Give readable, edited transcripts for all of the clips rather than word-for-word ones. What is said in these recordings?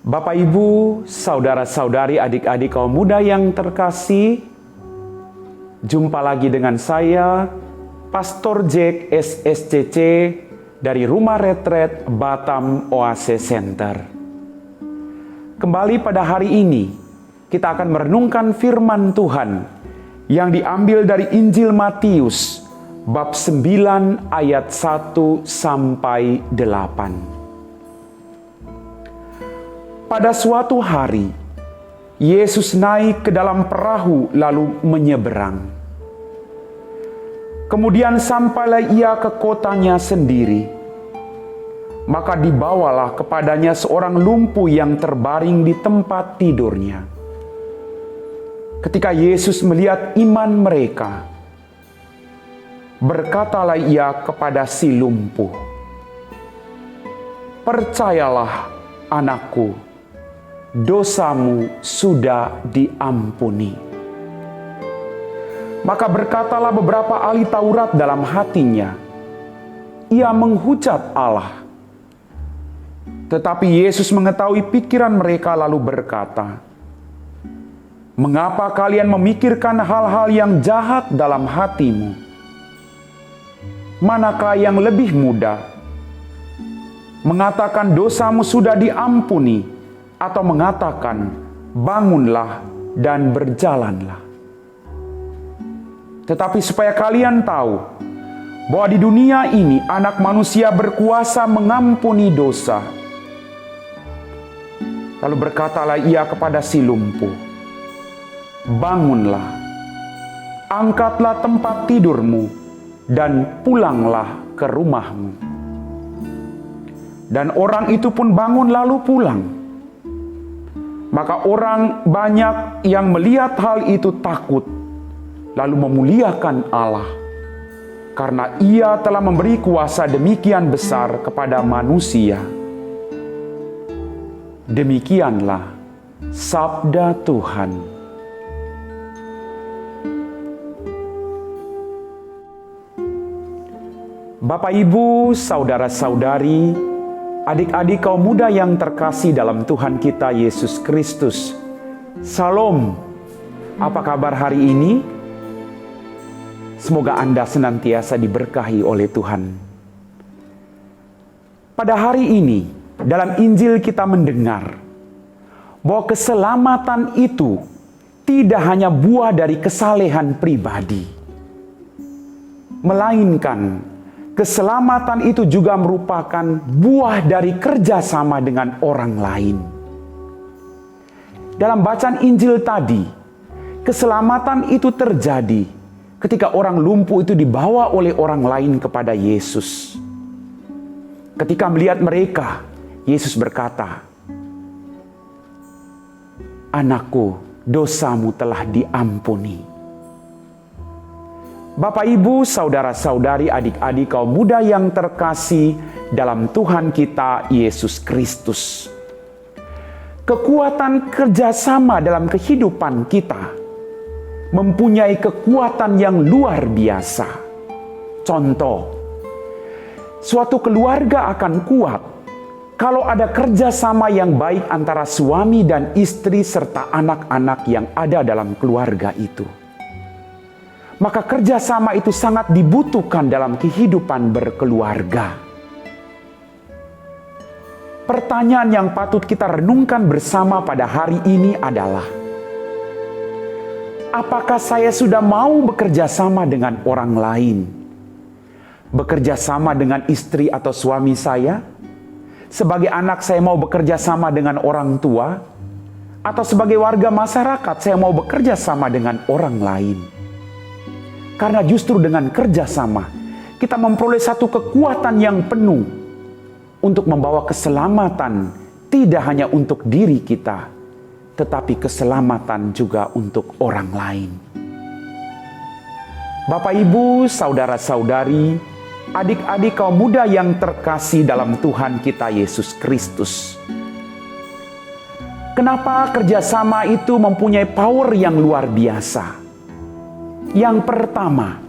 Bapak, Ibu, saudara-saudari, adik-adik kaum muda yang terkasih, jumpa lagi dengan saya, Pastor Jack SSCC dari Rumah Retret Batam Oase Center. Kembali pada hari ini, kita akan merenungkan firman Tuhan yang diambil dari Injil Matius, bab 9 ayat 1 sampai 8. Pada suatu hari, Yesus naik ke dalam perahu lalu menyeberang. Kemudian sampailah ia ke kotanya sendiri. Maka dibawalah kepadanya seorang lumpuh yang terbaring di tempat tidurnya. Ketika Yesus melihat iman mereka, berkatalah ia kepada si lumpuh, "Percayalah, anakku, dosamu sudah diampuni." Maka berkatalah beberapa ahli Taurat dalam hatinya, "Ia menghujat Allah." Tetapi Yesus mengetahui pikiran mereka lalu berkata, "Mengapa kalian memikirkan hal-hal yang jahat dalam hatimu? Manakah yang lebih mudah? Mengatakan dosamu sudah diampuni, atau mengatakan bangunlah dan berjalanlah? Tetapi supaya kalian tahu bahwa di dunia ini Anak Manusia berkuasa mengampuni dosa." Lalu berkatalah ia kepada si lumpuh, "Bangunlah, angkatlah tempat tidurmu, dan pulanglah ke rumahmu." Dan orang itu pun bangun lalu pulang. Maka orang banyak yang melihat hal itu takut, lalu memuliakan Allah, karena Ia telah memberi kuasa demikian besar kepada manusia. Demikianlah sabda Tuhan. Bapak, Ibu, saudara-saudari, adik-adik kaum muda yang terkasih dalam Tuhan kita Yesus Kristus. Salam, apa kabar hari ini? Semoga Anda senantiasa diberkahi oleh Tuhan. Pada hari ini, dalam Injil kita mendengar bahwa keselamatan itu tidak hanya buah dari kesalehan pribadi, melainkan keselamatan itu juga merupakan buah dari kerjasama dengan orang lain. Dalam bacaan Injil tadi, keselamatan itu terjadi ketika orang lumpuh itu dibawa oleh orang lain kepada Yesus. Ketika melihat mereka, Yesus berkata, "Anakku, dosamu telah diampuni." Bapak, Ibu, saudara-saudari, adik-adik kaum muda yang terkasih dalam Tuhan kita Yesus Kristus. Kekuatan kerjasama dalam kehidupan kita mempunyai kekuatan yang luar biasa. Contoh, suatu keluarga akan kuat kalau ada kerjasama yang baik antara suami dan istri serta anak-anak yang ada dalam keluarga itu. Maka kerjasama itu sangat dibutuhkan dalam kehidupan berkeluarga. Pertanyaan yang patut kita renungkan bersama pada hari ini adalah, apakah saya sudah mau bekerja sama dengan orang lain? Bekerja sama dengan istri atau suami saya? Sebagai anak saya mau bekerja sama dengan orang tua? Atau sebagai warga masyarakat saya mau bekerja sama dengan orang lain? Karena justru dengan kerjasama kita memperoleh satu kekuatan yang penuh untuk membawa keselamatan, tidak hanya untuk diri kita, tetapi keselamatan juga untuk orang lain. Bapak, Ibu, saudara-saudari, adik-adik kaum muda yang terkasih dalam Tuhan kita Yesus Kristus. Kenapa kerjasama itu mempunyai power yang luar biasa? Yang pertama,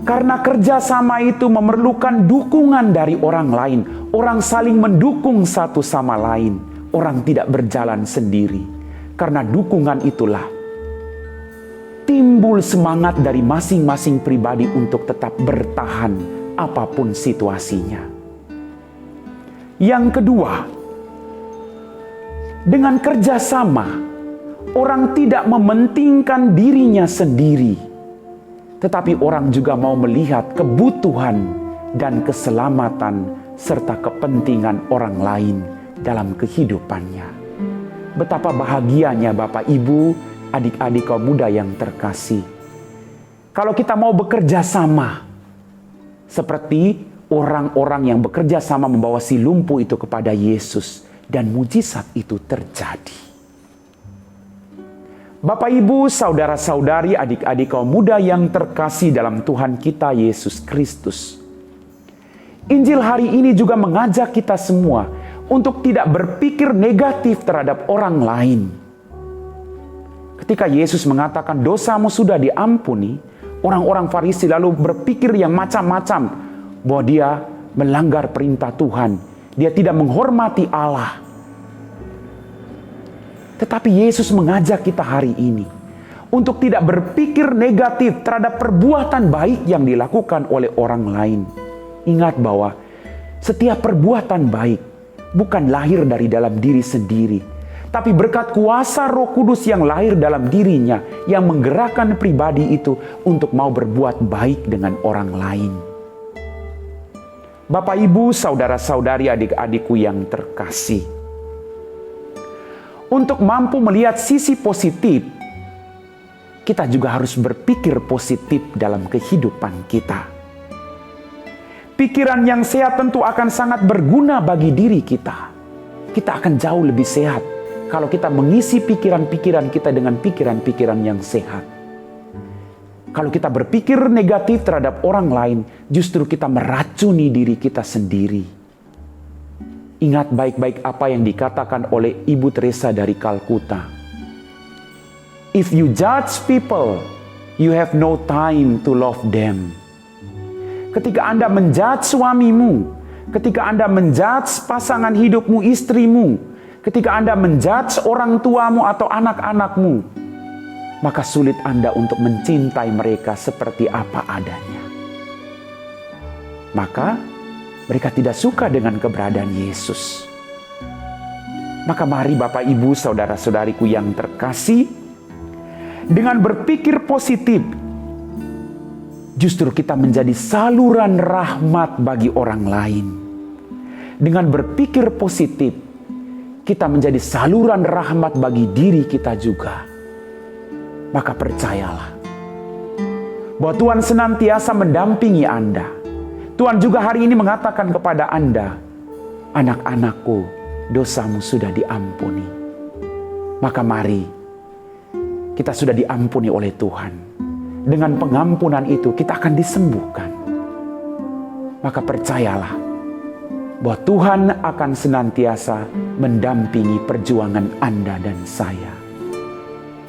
karena kerjasama itu memerlukan dukungan dari orang lain. Orang saling mendukung satu sama lain. orang tidak berjalan sendiri. Karena dukungan itulah timbul semangat dari masing-masing pribadi untuk tetap bertahan apapun situasinya. Yang kedua, dengan kerjasama, orang tidak mementingkan dirinya sendiri, tetapi orang juga mau melihat kebutuhan dan keselamatan serta kepentingan orang lain dalam kehidupannya. Betapa bahagianya Bapak, Ibu, adik-adik kaum muda yang terkasih. Kalau kita mau bekerja sama, seperti orang-orang yang bekerja sama membawa si lumpuh itu kepada Yesus, dan mujizat itu terjadi. Bapak, Ibu, saudara-saudari, adik-adik kaum muda yang terkasih dalam Tuhan kita Yesus Kristus. Injil hari ini juga mengajak kita semua untuk tidak berpikir negatif terhadap orang lain. Ketika Yesus mengatakan dosamu sudah diampuni, orang-orang Farisi lalu berpikir yang macam-macam, bahwa dia melanggar perintah Tuhan, dia tidak menghormati Allah. Tetapi Yesus mengajak kita hari ini untuk tidak berpikir negatif terhadap perbuatan baik yang dilakukan oleh orang lain. Ingat bahwa setiap perbuatan baik bukan lahir dari dalam diri sendiri, tapi berkat kuasa Roh Kudus yang lahir dalam dirinya, yang menggerakkan pribadi itu untuk mau berbuat baik dengan orang lain. Bapak, Ibu, saudara-saudari, adik-adikku yang terkasih, untuk mampu melihat sisi positif, kita juga harus berpikir positif dalam kehidupan kita. Pikiran yang sehat tentu akan sangat berguna bagi diri kita. Kita akan jauh lebih sehat kalau kita mengisi pikiran-pikiran kita dengan pikiran-pikiran yang sehat. Kalau kita berpikir negatif terhadap orang lain, justru kita meracuni diri kita sendiri. Ingat baik-baik apa yang dikatakan oleh Ibu Teresa dari Kalkuta. If you judge people, you have no time to love them. Ketika Anda menjudge suamimu, ketika Anda menjudge pasangan hidupmu, istrimu, ketika Anda menjudge orang tuamu atau anak-anakmu, maka sulit Anda untuk mencintai mereka seperti apa adanya. Maka mereka tidak suka dengan keberadaan Yesus. Maka mari Bapak, Ibu, saudara-saudariku yang terkasih, dengan berpikir positif, justru kita menjadi saluran rahmat bagi orang lain. Dengan berpikir positif, kita menjadi saluran rahmat bagi diri kita juga. Maka percayalah bahwa Tuhan senantiasa mendampingi Anda. Tuhan juga hari ini mengatakan kepada Anda, anak-anakku, dosamu sudah diampuni. Maka mari, kita sudah diampuni oleh Tuhan. Dengan pengampunan itu kita akan disembuhkan. Maka percayalah bahwa Tuhan akan senantiasa mendampingi perjuangan Anda dan saya.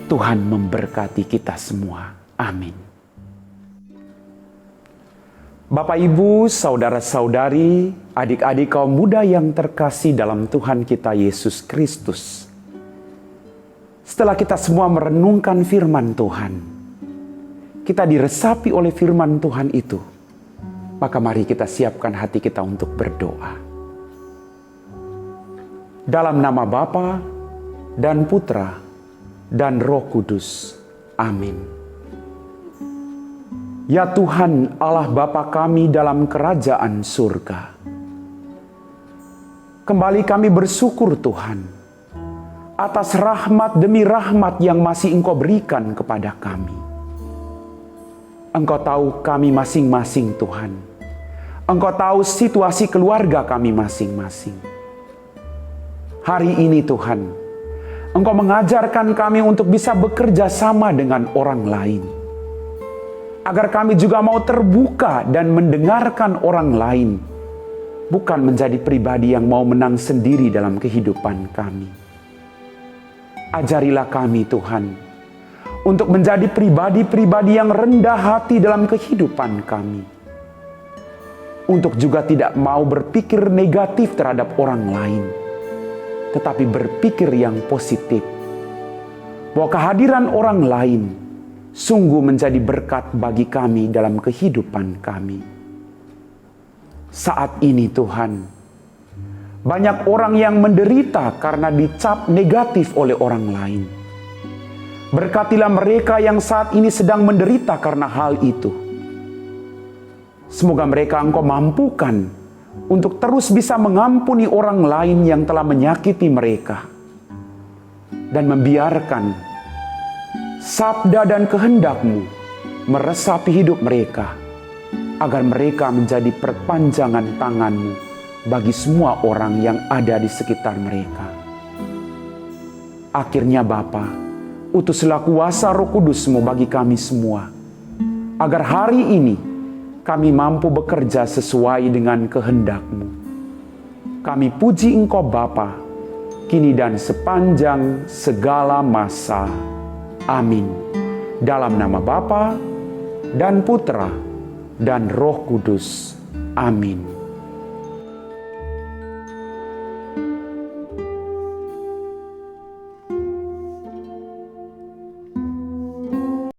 Tuhan memberkati kita semua. Amin. Bapak, Ibu, saudara-saudari, adik-adik kaum muda yang terkasih dalam Tuhan kita Yesus Kristus. Setelah kita semua merenungkan firman Tuhan, kita diresapi oleh firman Tuhan itu, maka mari kita siapkan hati kita untuk berdoa. Dalam nama Bapa dan Putra dan Roh Kudus. Amin. Ya Tuhan Allah Bapa kami dalam kerajaan surga, kembali kami bersyukur Tuhan atas rahmat demi rahmat yang masih Engkau berikan kepada kami. Engkau tahu kami masing-masing Tuhan. Engkau tahu situasi keluarga kami masing-masing. Hari ini Tuhan, Engkau mengajarkan kami untuk bisa bekerja sama dengan orang lain. Agar kami juga mau terbuka dan mendengarkan orang lain. Bukan menjadi pribadi yang mau menang sendiri dalam kehidupan kami. Ajarilah kami Tuhan, untuk menjadi pribadi-pribadi yang rendah hati dalam kehidupan kami. Untuk juga tidak mau berpikir negatif terhadap orang lain. tetapi berpikir yang positif. Bahwa kehadiran orang lain sungguh menjadi berkat bagi kami dalam kehidupan kami. Saat ini Tuhan, banyak orang yang menderita karena dicap negatif oleh orang lain. Berkatilah mereka yang saat ini sedang menderita karena hal itu. Semoga mereka Engkau mampukan untuk terus bisa mengampuni orang lain yang telah menyakiti mereka. Dan membiarkan sabda dan kehendak-Mu meresapi hidup mereka, agar mereka menjadi perpanjangan tangan-Mu bagi semua orang yang ada di sekitar mereka. Akhirnya Bapa, utuslah kuasa Roh Kudus-Mu bagi kami semua, agar hari ini kami mampu bekerja sesuai dengan kehendak-Mu. Kami puji Engkau Bapa, kini dan sepanjang segala masa. Amin. Dalam nama Bapa dan Putra dan Roh Kudus. Amin.